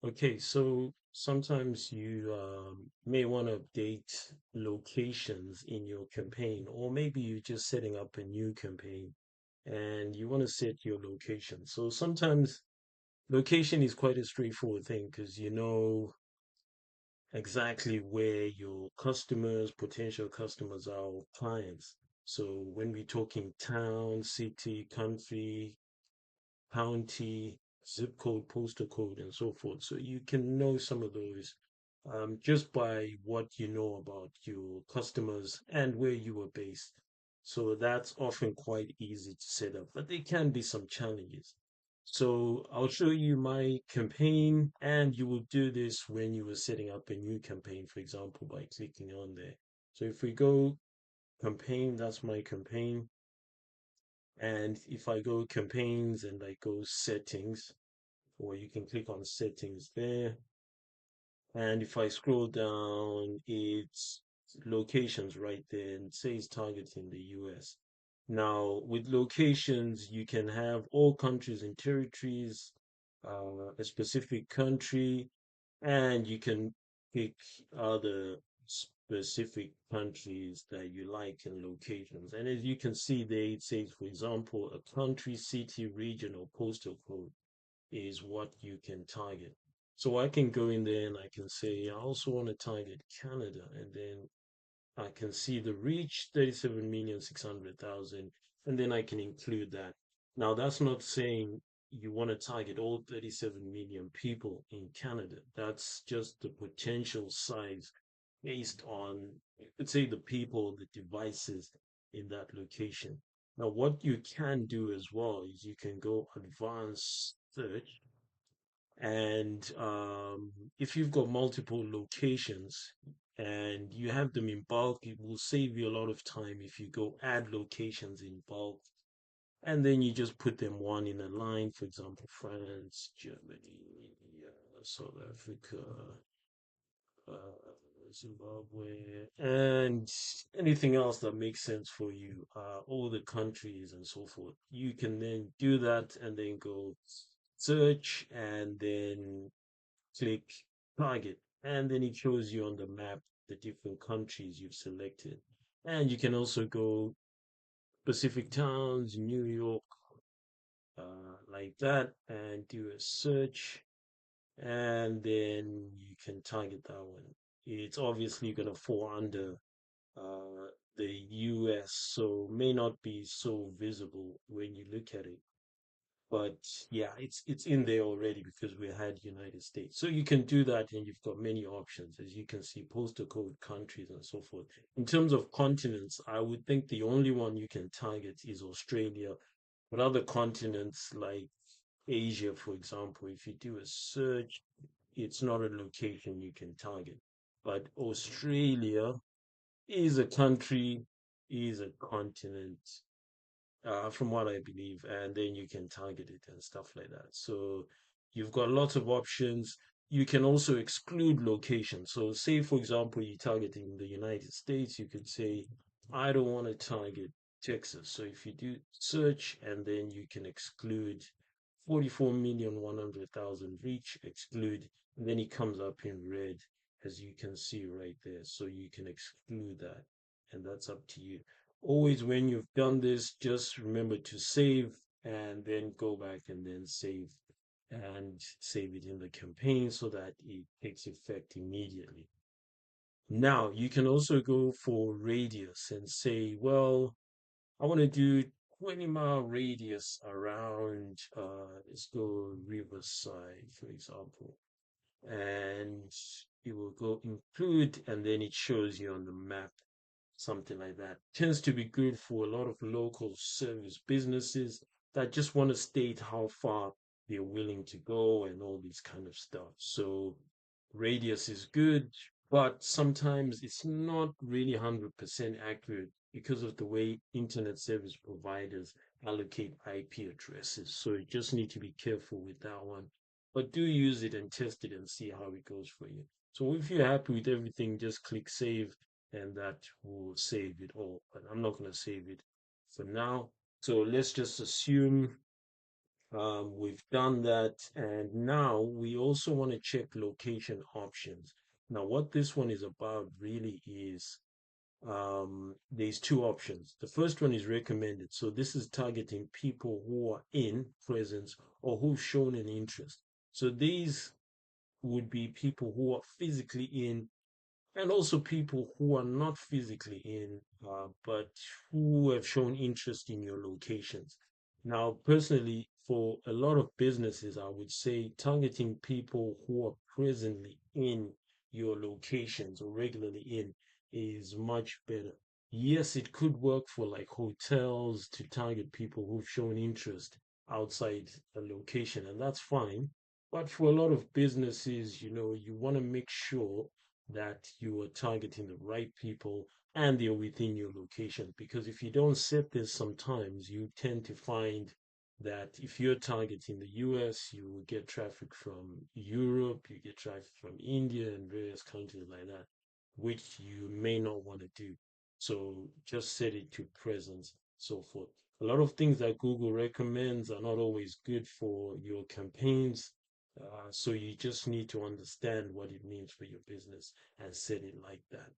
Okay, so sometimes you may want to update locations in your campaign, or maybe you're just setting up a new campaign and you want to set your location. So sometimes location is quite a straightforward thing because you know exactly where your customers, potential customers are, or clients. So when we're talking town, city, country, county, zip code, postal code, and so forth. So you can know some of those just by what you know about your customers and where you are based. So that's often quite easy to set up, but there can be some challenges. So I'll show you my campaign, and you will do this when you are setting up a new campaign, for example, by clicking on there. So if we go campaign, that's my campaign. And if I go campaigns and I go settings, or you can click on settings there. And if I scroll down, it's locations right there and it says targeting the US. Now, with locations, you can have all countries and territories, a specific country, and you can pick other specific countries that you like and locations. And as you can see there, it says, for example, a country, city, region, or postal code is what you can target. So I can go in there and I can say, I also want to target Canada. And then I can see the reach 37,600,000. And then I can include that. Now, that's not saying you want to target all 37 million people in Canada. That's just the potential size based on, let's say, the people, the devices in that location. Now, what you can do as well is you can go advanced search and if you've got multiple locations and you have them in bulk, it will save you a lot of time if you go add locations in bulk. And then you just put them one in a line, for example, France, Germany, South Africa, uh, Zimbabwe, and anything else that makes sense for you, all the countries and so forth. You can then do that and then go search and then click target, and then it shows you on the map the different countries you've selected. And you can also go specific towns, New York, like that, and do a search, and then you can target that one. It's obviously going to fall under the US, so may not be so visible when you look at it. But yeah, it's in there already because we had United States. So you can do that and you've got many options, as you can see, postal code, countries, and so forth. In terms of continents, I would think the only one you can target is Australia. But other continents like Asia, for example, if you do a search, it's not a location you can target. But Australia is a country, is a continent, from what I believe, and then you can target it and stuff like that. So you've got lots of options. You can also exclude locations. So say, for example, you're targeting the United States, you could say, I don't want to target Texas. So if you do search and then you can exclude 44,100,000 reach, exclude, and then it comes up in red, as you can see right there. So you can exclude that, and that's up to you. Always when you've done this, just remember to save and then go back and then save it in the campaign so that it takes effect immediately. Now you can also go for radius and say, well, I want to do 20-mile radius around, let's go Riverside, for example. And it will go include, and then it shows you on the map something like that. Tends to be good for a lot of local service businesses that just want to state how far they're willing to go and all this kind of stuff. So radius is good, but sometimes it's not really 100% accurate because of the way internet service providers allocate IP addresses. So you just need to be careful with that one. But do use it and test it and see how it goes for you. So if you're happy with everything, just click save and that will save it all. But I'm not going to save it for now. So let's just assume We've done that, and now we also want to check location options. Now, what this one is about really is there's two options. The first one is recommended. So this is targeting people who are in presence or who've shown an interest. So these would be people who are physically in and also people who are not physically in, but who have shown interest in your locations. Now, personally, for a lot of businesses, I would say targeting people who are presently in your locations or regularly in is much better. Yes, it could work for like hotels to target people who've shown interest outside a location, and that's fine. But for a lot of businesses, you want to make sure that you are targeting the right people and they're within your location. Because if you don't set this, sometimes you tend to find that if you're targeting the US, you will get traffic from Europe, you get traffic from India and various countries like that, which you may not want to do. So just set it to presence, so forth. A lot of things that Google recommends are not always good for your campaigns. So you just need to understand what it means for your business and set it like that.